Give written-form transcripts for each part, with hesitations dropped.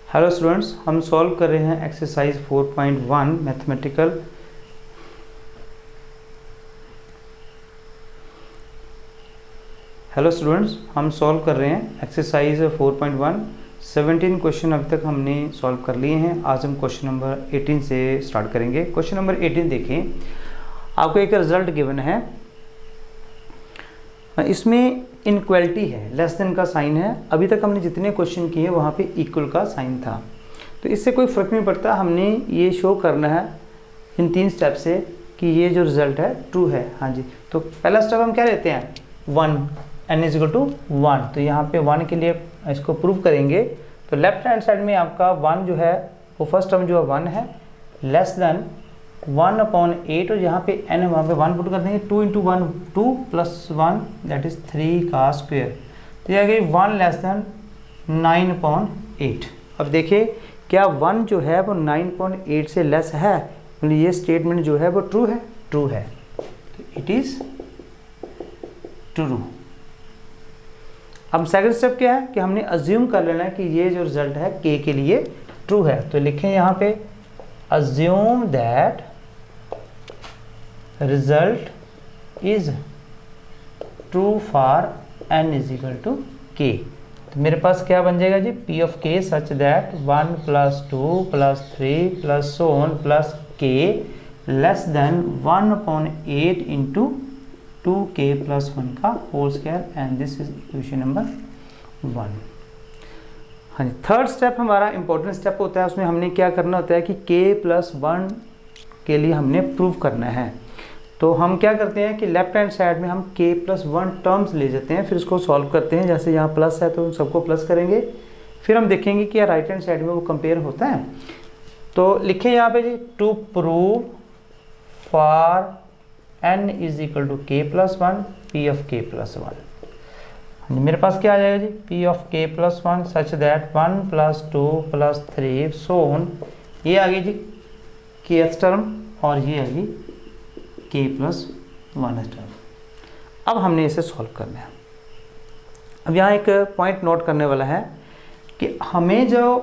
Hello students, हम solve कर रहे हैं एक्सरसाइज 4.1 मैथमेटिकल। हेलो स्टूडेंट्स, हम सॉल्व कर रहे हैं एक्सरसाइज 4.1। 17 क्वेश्चन अभी तक हमने सॉल्व कर लिए हैं। आज हम क्वेश्चन नंबर 18 से स्टार्ट करेंगे। क्वेश्चन नंबर 18 देखें, आपको एक रिजल्ट गिवन है, इसमें इनक्वलिटी है, लेस देन का साइन है। अभी तक हमने जितने क्वेश्चन किए वहाँ पे इक्वल का साइन था, तो इससे कोई फ़र्क नहीं पड़ता। हमने ये शो करना है इन 3 स्टेप से कि ये जो रिज़ल्ट है ट्रू है। हाँ जी, तो पहला स्टेप हम क्या लेते हैं, 1 n = 1। तो यहाँ पे 1 के लिए इसको प्रूव करेंगे। तो लेफ्ट हैंड साइड में आपका 1 जो है वो फर्स्ट टर्म जो है 1 है, लेस देन 1/8, और यहाँ पे n है वहाँ पे 1 पुट कर देंगे। 2 × 1 2 + 1 दैट इज़ 3 का स्क्वायर। तो यह आ गई 1 लेस देन 9/8। अब देखिए क्या 1 जो है वो 9/8 से लेस है, मतलब ये स्टेटमेंट जो है वो ट्रू है, ट्रू है, तो इट इज़ ट्रू। अब सेकंड स्टेप क्या है कि हमने अज्यूम कर लेना है कि ये जो रिजल्ट है k के लिए ट्रू है। तो लिखें यहाँ पे assume that result is true for n = k। तो मेरे पास क्या बन जाएगा जी, p of k such that 1 + 2 + 3 + so on + k less than 1/8 × 2k + 1 का whole square, and this is equation number 1। हाँ जी, थर्ड स्टेप हमारा इंपॉर्टेंट स्टेप होता है। उसमें हमने क्या करना होता है कि k + 1 के लिए हमने प्रूव करना है। तो हम क्या करते हैं कि लेफ्ट हैंड साइड में हम k + 1 टर्म्स ले जाते हैं, फिर उसको सॉल्व करते हैं। जैसे यहाँ प्लस है तो सबको प्लस करेंगे, फिर हम देखेंगे कि राइट हैंड साइड में वो कंपेयर होता है। तो लिखें यहाँ पे जी, to prove for n = k + 1 p of k + 1। मेरे पास क्या आ जाएगा जी, p of k + 1 such that 1 + 2 + 3 so on. ये आ गई जी kth टर्म, और ये आ गई k + 1 टर्म। अब हमने इसे सॉल्व करना है। अब यहाँ एक पॉइंट नोट करने वाला है कि हमें जो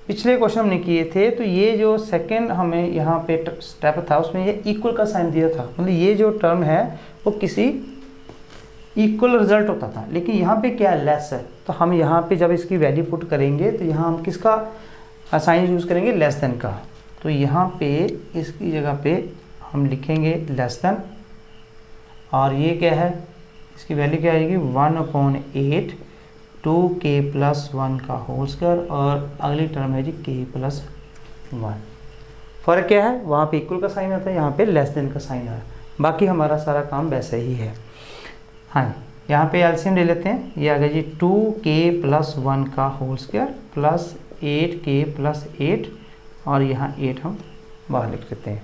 पिछले क्वेश्चन हमने किए थे, तो ये जो सेकंड हमें यहाँ पे स्टेप था उसमें ये इक्वल का साइन दिया था, मतलब ये जो टर्म है वो किसी इक्वल रिजल्ट होता था, लेकिन यहाँ पे क्या लेस है। तो हम यहाँ पे जब इसकी वैल्यू पुट करेंगे तो यहाँ हम किसका साइन यूज़ करेंगे, लेस देन का। तो यहाँ पे इसकी जगह पे हम लिखेंगे लेस देन, और ये क्या है, इसकी वैल्यू क्या आएगी 1/8 2k + 1 का होल स्क्वायर, और अगली टर्म है जी k + 1। फ़र्क क्या है, वहाँ पे इक्वल का साइन आता है, यहाँ पे लेस देन का साइन आता है। बाकी हमारा सारा काम वैसे ही है। हाँ, यहाँ पे एलसीएम ले लेते हैं। ये आ गया जी 2k + 1 का होल स्क्वायर प्लस 8k + 8, और यहाँ 8 हम बाहर लिख देते हैं।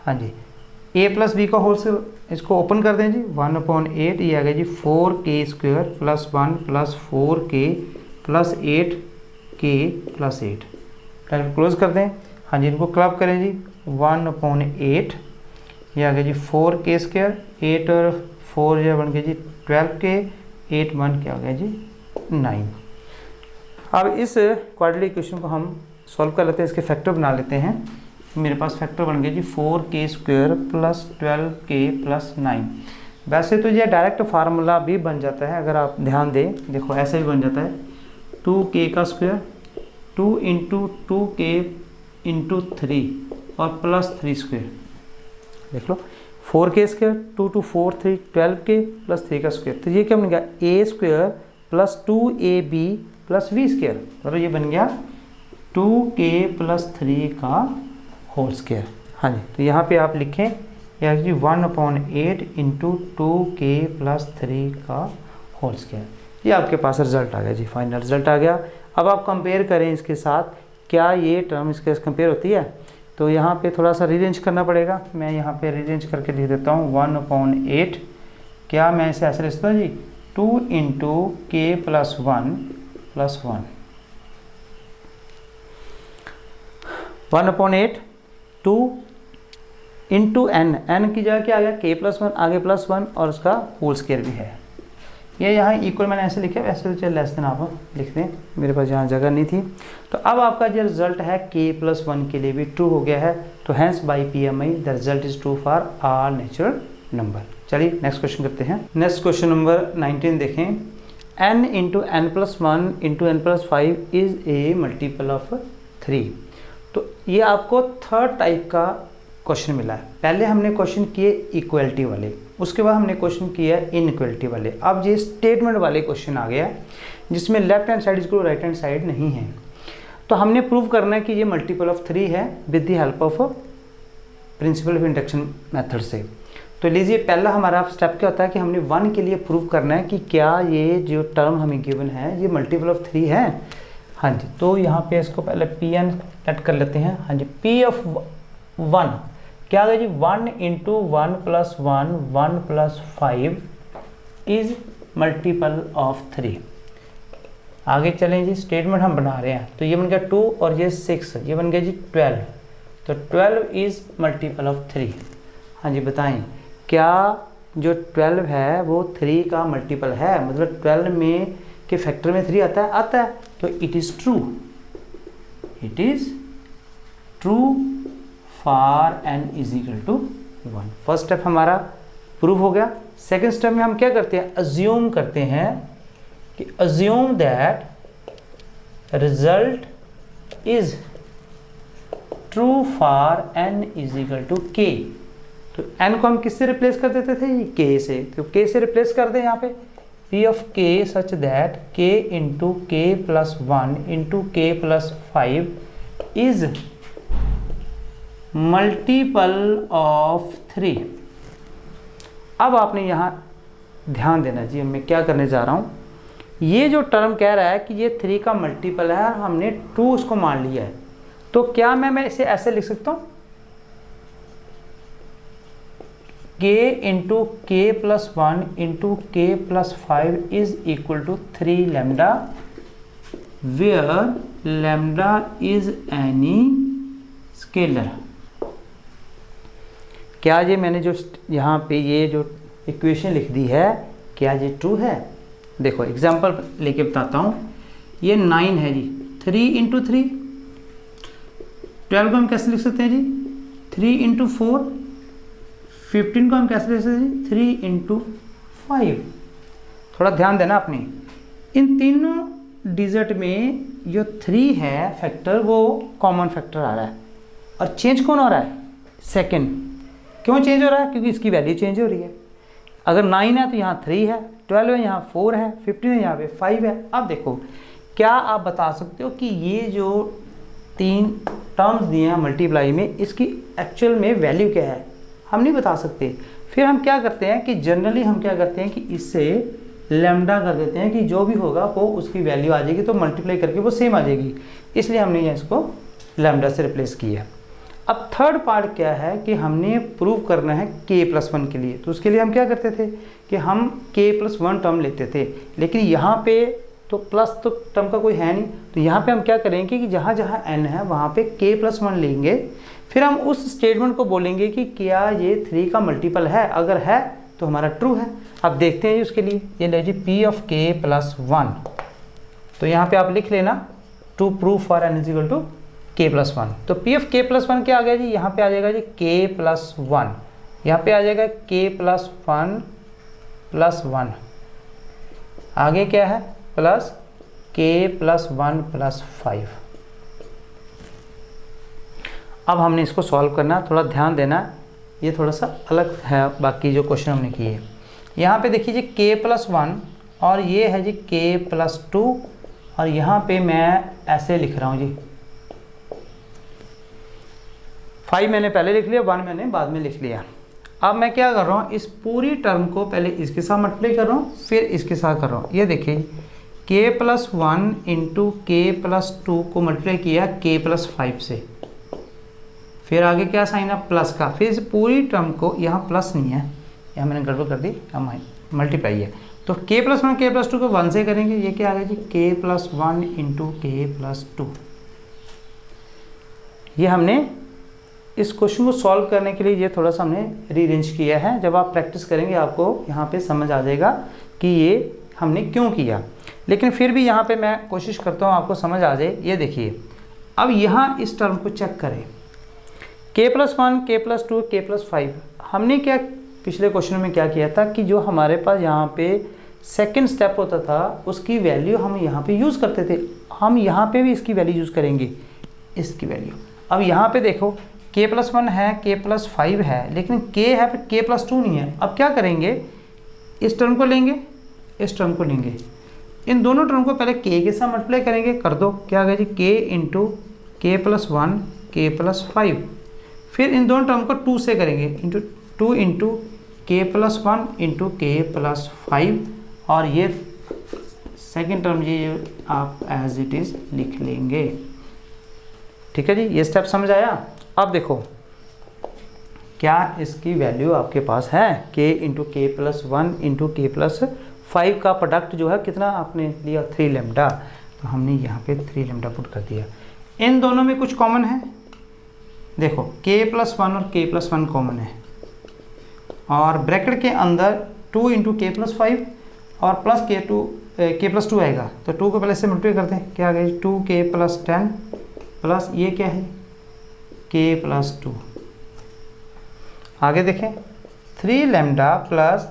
हाँ जी, a + b का होल स्क्वायर, इसको ओपन कर दें जी, 1/8। ये आ गया जी 4k² + 1 + 4k + 8k + 8। Direct close कर दें। हाँ जी, इनको क्लब करें जी, 1/8। ये आ गया जी 4k², 8 और 4 ये बन गया जी 12k, 8 1 क्या हो गया जी 9। अब इस क्वाड्रेटिक इक्वेशन को हम सॉल्व कर लेते हैं, इसके फैक्टर बना लेते हैं। मेरे पास फैक्टर बन गया जी 4k² + 12k + 9। वैसे तो ये डायरेक्ट फार्मूला भी बन जाता है, अगर आप ध्यान दें, देखो ऐसे भी बन जाता है, 2k का स्क्वायर 2 × 2k × 3 और +3²। देख लो 4k² 2 2 4 3 12k + 3 का स्क्वायर। तो ये क्या बन गया, a² + 2ab + v², मतलब ये बन गया 2k + 3 का होल स्क्वायर। हाँ जी, तो यहाँ पे आप लिखें या जी 1/8 × 2k + 3 का होल स्क्वायर। ये आपके पास रिजल्ट आ गया जी, फाइनल रिजल्ट आ गया। अब आप कंपेयर करें इसके साथ, क्या ये टर्म इसके साथ कंपेयर होती है। तो यहाँ पे थोड़ा सा रीअरेंज करना पड़ेगा। मैं यहाँ पे रीअरेंज करके लिख देता हूँ 1/8। क्या मैं इसे ऐसे लिखता हूँ जी, 2 × k + 1 + 1 1/8 2 × n, n की जगह क्या आ गया k + 1, आगे +1 और उसका होल स्क्वायर भी है। ये यहाँ इक्वल मैंने ऐसे लिखा है, वैसे तो चल लेस देन आप लिख दें, मेरे पास यहाँ जगह नहीं थी। तो अब आपका जो रिजल्ट है k+1 के लिए भी ट्रू हो गया है, तो hence by PMI the result is true for all natural number. चलिए नेक्स्ट क्वेश्चन करते हैं। नेक्स्ट क्वेश्चन नंबर 19 देखें। n into n+1 into n+5 is a multiple of 3। तो ये आपको थर्ड टाइप का क्वेश्चन मिला है। पहले हमने क्वेश्चन किए इक्वलिटी वाले, उसके बाद हमने क्वेश्चन किया इनइक्वलिटी वाले। अब ये स्टेटमेंट वाले क्वेश्चन आ गया जिसमें left hand side equal right hand side नहीं है। तो हमने प्रूव करना है कि ये मल्टीपल ऑफ 3 है with the help of principle of induction method से। तो लीजिए पहला हमारा स्टेप क्या होता है कि हमने 1 के लिए प्रूव करना है कि क्या ये जो टर्म हमें गिवन है ये मल्टीपल ऑफ 3 है। हाँ जी, तो यहाँ पे इसको पहले Pn सेट कर लेते हैं। हाँ जी, P ऑफ 1 क्या होगा जी, 1 into 1 plus 1 1 plus 5 is multiple of 3। आगे चलें जी, स्टेटमेंट हम बना रहे हैं। तो ये बन गया 2 और ये 6, ये बन गया जी 12। तो 12 इज मल्टीपल ऑफ 3। हाँ जी बताएं, क्या जो 12 है वो 3 का मल्टीपल है? मतलब 12 में के फैक्टर में 3 आता है? आता है। तो it is true, it is true for n is equal to 1। First step हमारा प्रूव हो गया। सेकेंड स्टेप में हम क्या करते हैं, अज्यूम करते हैं कि assume that result is true for n is equal to k। तो n को हम किससे रिप्लेस कर देते थे, k से। तो k से रिप्लेस कर दें यहाँ पे p of k such that k into k plus 1 into k plus 5 is multiple of 3। अब आपने यहाँ ध्यान देना जी, मैं क्या करने जा रहा हूँ। ये जो टर्म कह रहा है कि ये 3 का मल्टीपल है और हमने 2 उसको मान लिया है, तो क्या मैं इसे ऐसे लिख सकता हूँ, k into K plus 1 into K plus 5 is equal to 3 lambda, where lambda is any scalar. क्या ये मैंने जो यहाँ पे ये जो इक्वेशन लिख दी है, क्या ये ट्रू है? देखो एग्जांपल लेके बताता हूँ। ये 9 है जी, 3 इंटू 3। 12 को हम कैसे लिख सकते हैं जी, 3 इंटू 4। 15 को हम कैसे लिख सकते हैं जी, 3 इंटू 5। थोड़ा ध्यान देना अपनी, इन तीनों डिजिट में जो 3 है फैक्टर वो कॉमन फैक्टर आ रहा है, और चेंज कौन हो रहा है, सेकंड। क्यों चेंज हो रहा है? क्योंकि इसकी वैल्यू चेंज हो रही है। अगर 9 है तो यहाँ 3 है, 12 है यहाँ 4 है, 15 है यहाँ पे 5 है। अब देखो, क्या आप बता सकते हो कि ये जो 3 टर्म्स दिए हैं मल्टीप्लाई में, इसकी एक्चुअल में वैल्यू क्या है? हम नहीं बता सकते। फिर हम क्या करते हैं कि जनरली हम क्या करते हैं कि इससे लैम्डा कर देते हैं कि जो भी होगा वो उसकी वैल्यू आ जाएगी, तो मल्टीप्लाई करके वो सेम आ जाएगी, इसलिए हमने ये इसको लैम्डा से रिप्लेस किया। अब थर्ड पार्ट क्या है कि हमने प्रूव करना है k+1 के लिए। तो उसके लिए हम क्या करते थे कि हम k+1 टर्म लेते थे, लेकिन यहाँ पे तो प्लस तो टर्म का कोई है नहीं, तो यहाँ पे हम क्या करेंगे कि जहाँ जहाँ n है वहाँ पे k+1 लेंगे। फिर हम उस स्टेटमेंट को बोलेंगे कि क्या ये 3 का मल्टीपल है, अगर है तो हमारा ट्रू है। अब देखते हैं उसके लिए, ये ले जी p ऑफ k+1। तो यहाँ पे आप लिख लेना to prove for n is equal to k+1। तो p ऑफ k+1 क्या आ गया जी, यहाँ पे आ जाएगा जी k+1, यहाँ पे आ जाएगा k+1 प्लस 1, आगे क्या है प्लस k+1 प्लस 5। अब हमने इसको सॉल्व करना, थोड़ा ध्यान देना, ये थोड़ा सा अलग है बाकी जो क्वेश्चन हमने किए। यहाँ पे देखिए जी k+1 और ये है जी k+2, और यहाँ पे मैं ऐसे लिख रहा हूँ जी, 5 मैंने पहले लिख लिया, 1 मैंने बाद में लिख लिया। अब मैं क्या कर रहा हूँ, इस पूरी टर्म को पहले इसके साथ मल्टीप्लाई कर रहा हूँ, फिर इसके साथ कर रहा हूँ। ये देखिए k+1 इंटू k+2 को मल्टीप्लाई किया k+5 से, फिर आगे क्या साइन है प्लस का, फिर इस पूरी टर्म को, यहाँ प्लस नहीं है, यहाँ मैंने गड़बड़ कर दी, हम मल्टीप्लाई है। तो k+1 k+2 को 1 से करेंगे, ये क्या आ गया जी k+1 इंटू k+2। ये हमने इस क्वेश्चन को सॉल्व करने के लिए ये थोड़ा सा हमने रीअरेंज किया है। जब आप प्रैक्टिस करेंगे आपको यहाँ पे समझ आ जाएगा कि ये हमने क्यों किया, लेकिन फिर भी यहाँ पे मैं कोशिश करता हूँ आपको समझ आ जाए। ये देखिए, अब यहाँ इस टर्म को चेक करें, k+1, k+2, k+5। हमने क्या पिछले क्वेश्चन में क्या किया था कि जो हमारे पास यहाँ पे सेकंड स्टेप होता था उसकी वैल्यू हम यहाँ पे यूज़ करते थे। हम यहाँ पे भी इसकी वैल्यू यूज़ करेंगे, इसकी वैल्यू। अब यहाँ पे देखो k+1 है, k+5 है, लेकिन k है पर k+2 नहीं है। अब क्या करेंगे, इस टर्म को लेंगे, इस टर्म को लेंगे, इन दोनों टर्म को पहले k के साथ मल्टीप्लाई करेंगे, कर दो, क्या आ गया जी, k इंटू k+1 k+5। फिर इन दोनों टर्म को 2 से करेंगे, into 2 into k+1 into k+5, और ये सेकेंड टर्म ये आप एज इट इज़ लिख लेंगे। ठीक है जी, ये स्टेप समझ आया। अब देखो क्या इसकी वैल्यू आपके पास है, k into k+1 into k+5 का प्रोडक्ट जो है कितना आपने लिया, 3 लैम्डा। तो हमने यहाँ पे 3 लैम्डा पुट कर दिया। इन दोनों में कुछ कॉमन है, देखो k+1 और k+1 कॉमन है, और ब्रैकेट के अंदर 2 इंटू k+5 और प्लस k+2 आएगा। तो 2 को पहले से मल्टीप्लाई करते हैं, क्या आ गया, 2k+10 प्लस ये क्या है, k+2। आगे देखें, 3 lambda plus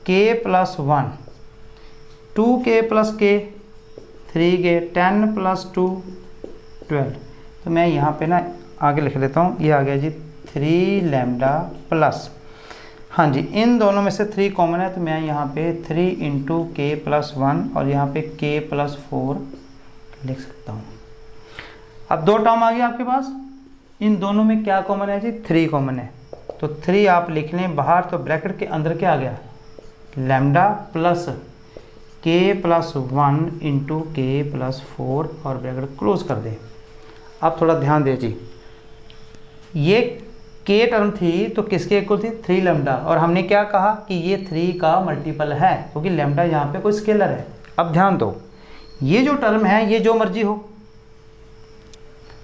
k+1, 2k plus k, 3k, 10 plus 2 12। तो मैं यहाँ पे ना आगे लिख लेता हूँ, ये आ गया जी 3 लैम्डा प्लस, हाँ जी इन दोनों में से 3 कॉमन है, तो मैं यहाँ पे 3 इंटू k+1 और यहाँ पे k+4 लिख सकता हूँ। अब 2 टर्म आ गया आपके पास, इन दोनों में क्या कॉमन है जी, 3 कॉमन है। तो 3 आप लिख लें बाहर, तो ब्रैकेट के अंदर क्या आ गया, lambda plus k+1 into k+4 और ब्रैकेट क्लोज कर दें। अब थोड़ा ध्यान दें जी, ये k टर्म थी तो किसके इक्वल थी, 3 लैम्डा, और हमने क्या कहा कि ये 3 का मल्टीपल है, क्योंकि लैम्डा यहाँ पे कोई स्केलर है। अब ध्यान दो, ये जो टर्म है ये जो मर्जी हो,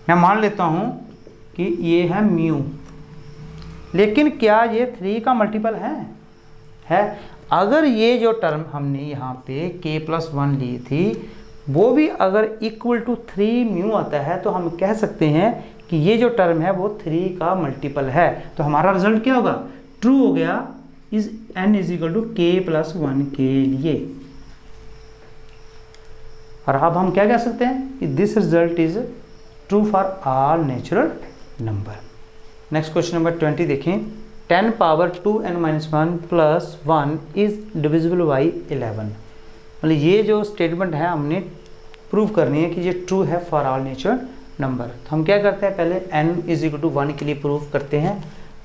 मैं मान लेता हूँ कि ये है म्यू, लेकिन क्या ये 3 का मल्टीपल है? अगर ये जो टर्म हमने यहाँ पे k+1 ली थी वो भी अगर इक्वल टू 3 म्यू आता है, तो हम कह सकते हैं कि ये जो टर्म है वो 3 का मल्टीपल है। तो हमारा रिजल्ट क्या होगा, ट्रू हो गया, is n is equal to k+1 के लिए। और अब हम क्या कह सकते हैं कि this result is true for all natural number. Next question number 20 देखें, 10 power 2n-1 plus 1 is divisible by 11। मतलब ये जो स्टेटमेंट है हमने प्रूव करनी है कि ये ट्रू है फॉर ऑल नेचुरल नंबर। तो हम क्या करते हैं, पहले n इज इक्वल टू 1 के लिए प्रूव करते हैं।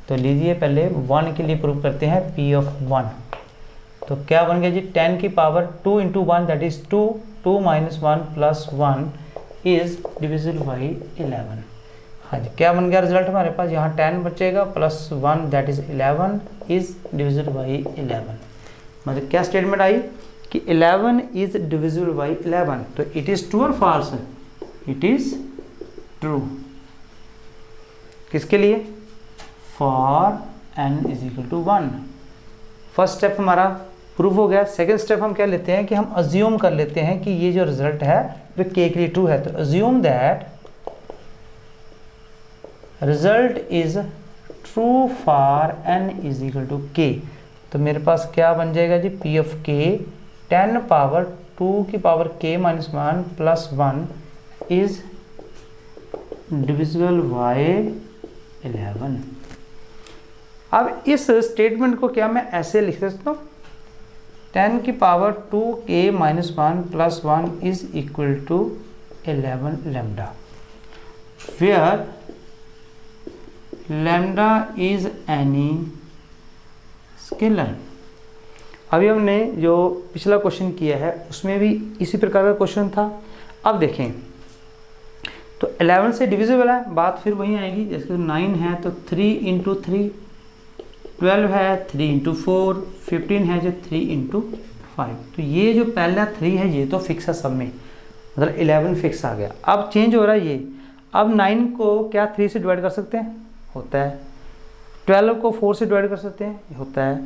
तो लीजिए पहले 1 के लिए प्रूव करते हैं p(1). तो क्या बन गया जी, 10 की power 2 into 1 that is 2, 2 minus 1 plus 1 is divisible by 11। हाँ जी, क्या बन गया रिजल्ट हमारे पास, यहाँ 10 बचेगा plus 1 that is 11 is divisible by 11। मतलब क्या स्टेटमेंट आई कि 11 इज डिविजिबल बाई 11। तो इट इज ट्रू और फॉल्स, इट इज ट्रू। किसके लिए, for n is equal to 1। First step हमारा प्रूफ हो गया। सेकेंड स्टेप हम क्या लेते हैं कि हम अज्यूम कर लेते हैं कि ये जो रिजल्ट है वो k के लिए ट्रू है। तो assume that result is true for n is equal to k। तो मेरे पास क्या बन जाएगा जी, p ऑफ k 10 पावर 2 की power k minus 1 plus 1 is divisible by 11। अब इस स्टेटमेंट को क्या मैं ऐसे लिख सकता हूँ, 10 की power 2k minus 1 plus 1 is equal to 11 lambda, where lambda is any scalar. अभी हमने जो पिछला क्वेश्चन किया है उसमें भी इसी प्रकार का क्वेश्चन था। अब देखें तो 11 से डिविजिबल है, बात फिर वही आएगी जैसे 9 है तो 3 इंटू 3, 12 है 3 इंटू 4, 15 है जो 3 इंटू 5। तो ये जो पहला 3 है ये तो फिक्स है सब में, मतलब 11 फिक्स आ गया। अब चेंज हो रहा है ये, अब 9 को क्या 3 से डिवाइड कर सकते हैं, होता है। 12 को 4 से डिवाइड कर सकते हैं, होता है।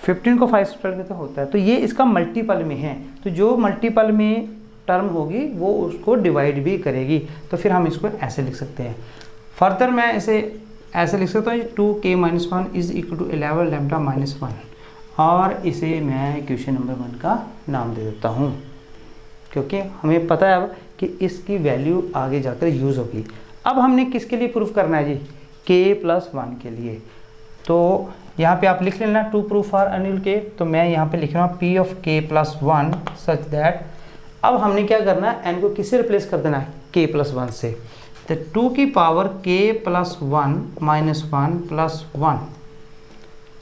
15 को 5 से मल्टीप्लाई करते होता है, तो ये इसका मल्टीपल में है, तो जो मल्टीपल में टर्म होगी वो उसको डिवाइड भी करेगी। तो फिर हम इसको ऐसे लिख सकते हैं। फर्दर मैं इसे ऐसे लिख सकता हूँ 2k - 1 is equal to 11 lambda minus 1, और इसे मैं इक्वेशन नंबर 1 का नाम दे देता हूँ, क्योंकि हमें पता है अब कि इसकी वैल्यू आगे जाकर यूज़ होगी। अब हमने किसके लिए प्रूफ करना है जी, k+1 के लिए। तो यहाँ पे आप लिख लेना to proof for annual k, तो मैं यहाँ पे लिख रहा हूँ p of k+1 such that, अब हमने क्या करना है, n को किससे रिप्लेस कर देना है, k+1 से। तो 2 की पावर k+1 - 1 + 1,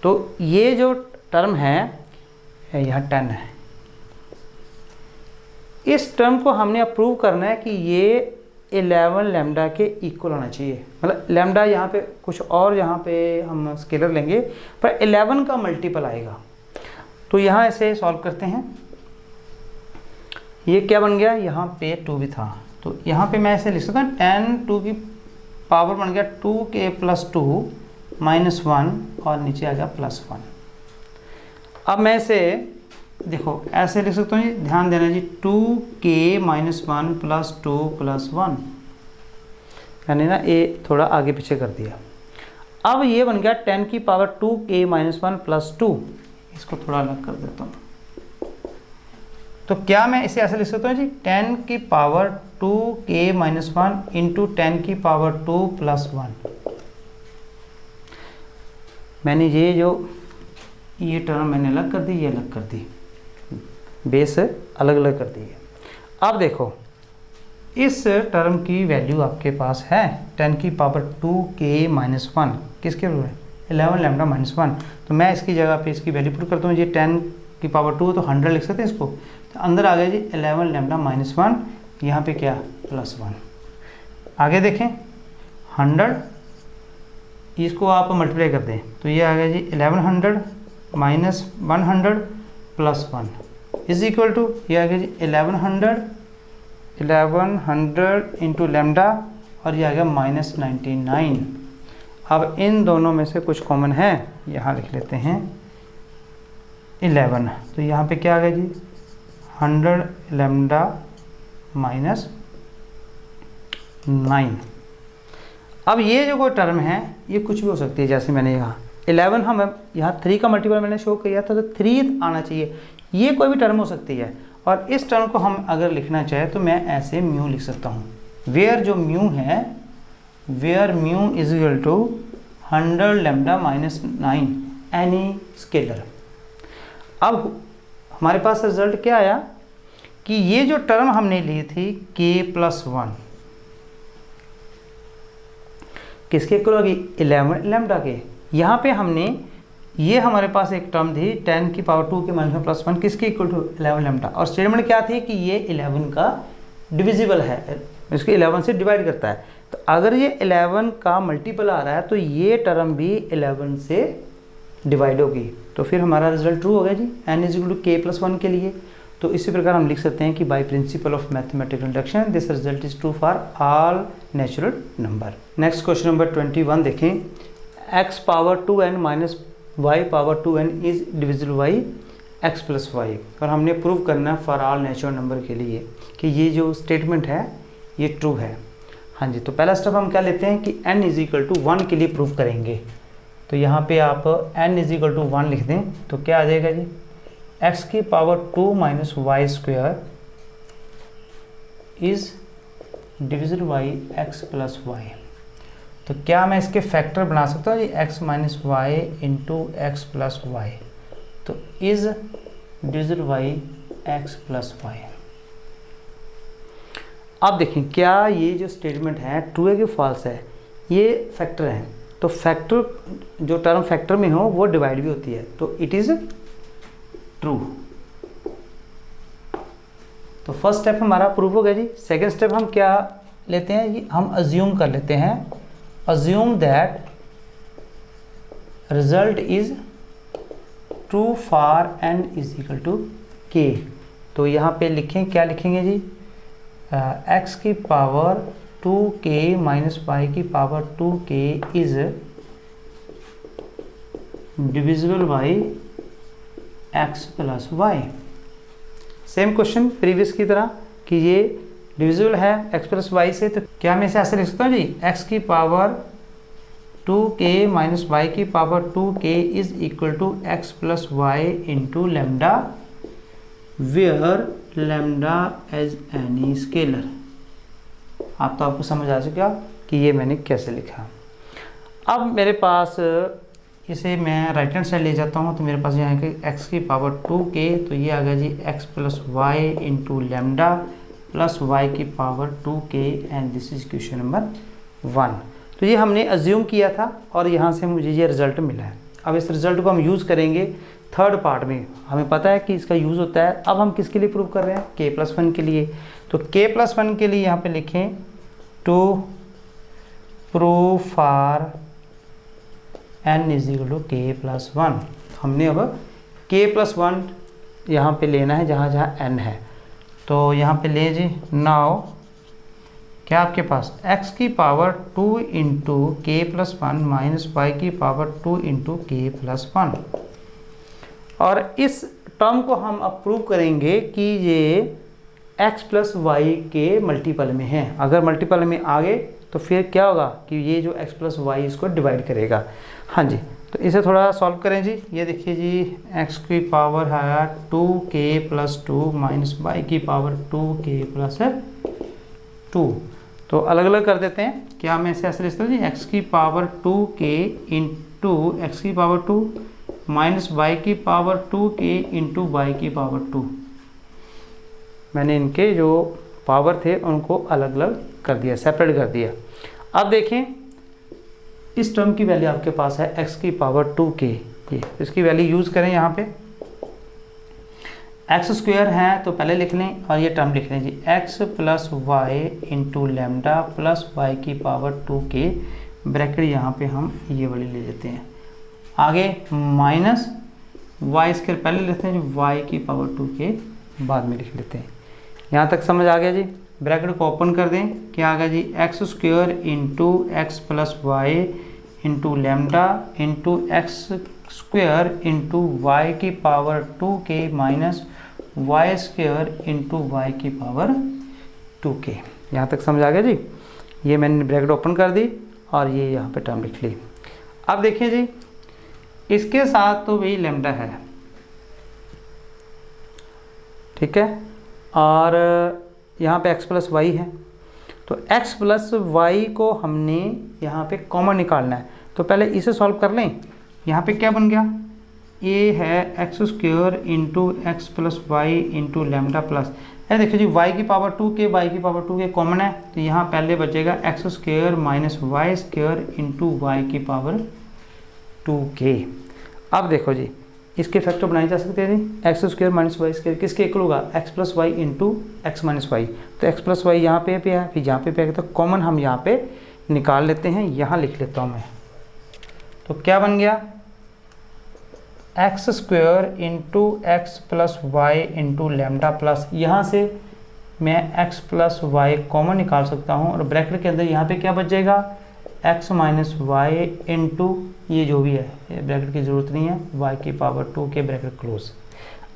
तो ये जो टर्म है यहाँ 10 है, इस टर्म को हमने अप्रूव करना है कि ये 11 लैम्डा के इक्वल होना चाहिए। मतलब लैम्डा यहाँ पे कुछ और, यहाँ पे हम स्केलर लेंगे पर 11 का मल्टीपल आएगा। तो यहाँ ऐसे सॉल्व करते हैं, ये क्या बन गया, यहाँ पे 2 भी था, तो यहाँ पे मैं ऐसे लिख सकता हूँ 10 2 की पावर बन गया 2k+2 - 1 और नीचे आ गया +1। अब मैं इसे देखो ऐसे लिख सकता हूँ जी, ध्यान देना जी, 2k - 1 + 2 + 1, यानी ना ये थोड़ा आगे पीछे कर दिया। अब ये बन गया 10 की पावर 2k - 1 + 2, इसको थोड़ा अलग कर देता हूँ। तो क्या मैं इसे ऐसे लिख सकता हूँ जी, 10 की पावर 2k - 1 इंटू 10 की पावर 2 + 1। मैंने ये टर्म मैंने अलग कर दी, ये अलग कर दी, बेस अलग अलग कर दी है। अब देखो इस टर्म की वैल्यू आपके पास है 10 की पावर 2k - 1, किसके रूप में, 11 लैम्डा माइनस 1। तो मैं इसकी जगह पे इसकी वैल्यू पुट करता हूँ, ये 10 की पावर 2 तो 100 लिख सकते हैं इसको, तो अंदर आ गया जी 11 लैम्डा माइनस 1, यहाँ पे क्या +1। आगे देखें 100, इसको आप मल्टीप्लाई कर दें तो ये आ गया जी 1100 - 100 + 1 इज इक्वल टू, ये आ गया जी 1100 इंटू लैम्डा, और ये आ गया -99। अब इन दोनों में से कुछ कॉमन है, यहाँ लिख लेते हैं 11, तो यहाँ पे क्या आ गया जी 100 लैम्डा माइनस 9। अब ये जो कोई टर्म है ये कुछ भी हो सकती है, जैसे मैंने यहाँ 11, हम यहाँ 3 का मल्टीपल मैंने शो किया था, तो 3 आना चाहिए, ये कोई भी टर्म हो सकती है। और इस टर्म को हम अगर लिखना चाहे तो मैं ऐसे म्यू लिख सकता हूँ, वेयर जो म्यू है, where mu is equal to 100 lambda minus 9 any scalar. अब हमारे पास रिजल्ट क्या आया कि ये जो टर्म हमने ली थी k+1 किसके इक्वल होगी, 11 लैम्डा के। यहाँ पे हमने ये हमारे पास एक टर्म थी 10 की पावर 2 के - 1 किसके इक्वल टू 11 लैम्डा, और स्टेटमेंट क्या थी कि ये 11 का डिविजिबल है, इसको 11 से डिवाइड करता है। तो अगर ये 11 का मल्टीपल आ रहा है तो ये टर्म भी 11 से डिवाइड होगी, तो फिर हमारा रिजल्ट ट्रू हो गया जी, n is equal to k+1 के लिए। तो इसी प्रकार हम लिख सकते हैं कि by principle of mathematical induction this result is true for all natural number. Next question number 21 देखें, x power 2n minus y power 2n is divisible by x plus Y, और हमने प्रूव करना है फॉर ऑल नेचुरल नंबर के लिए कि ये जो स्टेटमेंट है ये ट्रू है। हाँ जी, तो पहला स्टेप हम क्या लेते हैं कि n इज इक्वल टू 1 के लिए प्रूव करेंगे। तो यहाँ पे आप n इज इक्वल टू 1 लिख दें तो क्या आ जाएगा जी, x की power 2 minus Y square is divisible by x plus y. तो क्या मैं इसके फैक्टर बना सकता हूँ जी, x minus Y into x plus y, तो is divisible by x plus y. अब देखें क्या ये जो स्टेटमेंट है ट्रू है कि फॉल्स है, ये फैक्टर है, तो फैक्टर जो टर्म फैक्टर में हो वो डिवाइड भी होती है, तो इट इज़ ट्रू। तो फर्स्ट स्टेप हमारा प्रूव हो गया जी। सेकंड स्टेप हम क्या लेते हैं जी, हम अज्यूम कर लेते हैं, assume that result is true for n is equal to k। तो यहाँ पे लिखें, क्या लिखेंगे जी, x की पावर 2k माइनस वाई की power 2k is divisible by x plus Y. Same question previous की तरह कि ये डिविजिबल है x प्लस वाई से, तो क्या मैं इसे ऐसे लिख सकता हूँ जी, x की पावर 2k माइनस वाई की power 2k is equal to x plus Y into lambda, where lambda as any scalar. आप तो आपको समझ आ चुका कि ये मैंने कैसे लिखा। अब मेरे पास इसे मैं राइट हैंड साइड ले जाता हूँ, तो मेरे पास यहाँ के x की पावर 2k, तो ये आ गया जी x plus Y into lambda plus Y की power 2k and this is question number 1। तो ये हमने अज्यूम किया था और यहाँ से मुझे ये रिजल्ट मिला है। अब इस रिजल्ट को हम यूज़ करेंगे थर्ड पार्ट में। हमें पता है कि इसका यूज़ होता है। अब हम किसके लिए प्रूव कर रहे हैं, k प्लस 1 के लिए। तो k प्लस 1 के लिए यहाँ पे लिखें to prove for n is equal to k plus 1। हमने अब k प्लस 1 यहाँ पे लेना है जहाँ जहाँ n है। तो यहाँ पे ले जी, नाउ क्या आपके पास x की power 2 into K plus 1 minus Y की पावर 2 इंटू के प्लस 1। और इस टर्म को हम अब प्रूव करेंगे कि ये x प्लस वाई के मल्टीपल में है। अगर मल्टीपल में आ गए तो फिर क्या होगा कि ये जो x प्लस वाई इसको डिवाइड करेगा। हाँ जी, तो इसे थोड़ा सॉल्व करें जी। ये देखिए जी, x की पावर है 2k प्लस 2 माइनस वाई की पावर 2k प्लस 2। तो अलग अलग कर देते हैं। क्या मैं इसे ऐसे लिख सकता हूँ जी, x की पावर 2k इंटू एक्स की पावर 2 माइनस वाई की पावर 2k इंटू वाई की पावर 2। मैंने इनके जो पावर थे उनको अलग अलग कर दिया, सेपरेट कर दिया। अब देखें इस टर्म की वैल्यू आपके पास है x की पावर 2k, ये इसकी वैल्यू यूज़ करें यहाँ पे। एक्स स्क्वायर है तो पहले लिख लें और ये टर्म लिख लें जी, x plus Y into lambda plus Y की पावर 2k, ब्रैकेट यहाँ पे हम ये वाली ले लेते हैं। आगे माइनस वाई स्क्वायर पहले लेते हैं जी, y की पावर 2k बाद में लिख लेते हैं। यहाँ तक समझ आ गया जी। ब्रैकेट को ओपन कर दें, क्या आ गया जी, x square into x plus Y into lambda into x square into Y की power 2k minus Y square into Y की पावर 2k। यहाँ तक समझ आ गया जी। ये मैंने ब्रैकेट ओपन कर दी और ये यहाँ पे टर्म लिख ली। अब देखिए जी, इसके साथ तो वही लेमडा है, ठीक है, और यहाँ पे x प्लस वाई है। तो x प्लस वाई को हमने यहाँ पे कॉमन निकालना है। तो पहले इसे सॉल्व कर लें। यहाँ पे क्या बन गया, ये है X square into x plus Y into lambda plus, ये देखिए जी y की पावर 2k, y की पावर 2k कॉमन है, तो यहाँ पहले बचेगा X square minus Y square into Y की पावर 2k। अब देखो जी, इसके फैक्टर बनाए जा सकते हैं जी, x square minus Y square किसके इक्वल होगा, x plus Y into x minus y. तो एक्स प्लस वाई यहाँ पे है, फिर यहाँ पे है, तो कॉमन हम यहाँ पे निकाल लेते हैं। यहाँ लिख लेता हूँ मैं, तो क्या बन गया, X square into x plus Y into lambda plus, यहाँ से मैं एक्स प्लस वाई कॉमन निकाल सकता हूँ और ब्रैकेट के अंदर यहाँ पे क्या बच जाएगा, एक्स माइनस वाई इंटू ये जो भी है, ये ब्रैकेट की ज़रूरत नहीं है, y की पावर 2k ब्रैकेट क्लोज।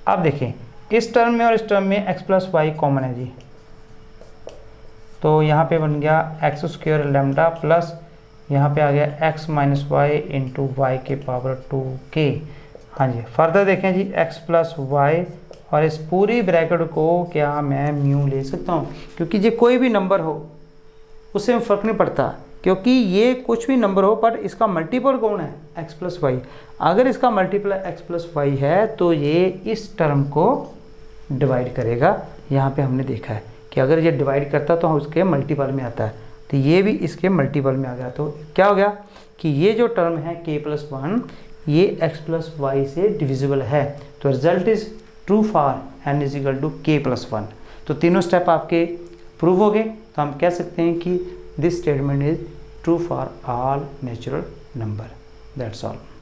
अब देखें इस टर्म में और इस टर्म में x प्लस वाई कॉमन है जी, तो यहाँ पे बन गया एक्स स्क्वायर लेमडा प्लस यहाँ पे आ गया x minus Y into Y की पावर 2k। हाँ जी, फर्दर देखें जी, x प्लस वाई और इस पूरी ब्रैकेट को क्या मैं म्यू ले सकता हूँ, क्योंकि ये कोई भी नंबर हो उससे फ़र्क नहीं पड़ता, क्योंकि ये कुछ भी नंबर हो पर इसका मल्टीपल कौन है, x प्लस वाई। अगर इसका मल्टीपल x प्लस वाई है तो ये इस टर्म को डिवाइड करेगा। यहाँ पे हमने देखा है कि अगर ये डिवाइड करता तो उसके मल्टीपल में आता है, तो ये भी इसके मल्टीपल में आ गया। तो क्या हो गया कि ये जो टर्म है k प्लस 1 ये x प्लस वाई से डिविजिबल है। तो result is true for n is equal to k plus 1। तो तीनों स्टेप आपके प्रूव हो गए। तो हम कह सकते हैं कि this statement is true for all natural number. That's all.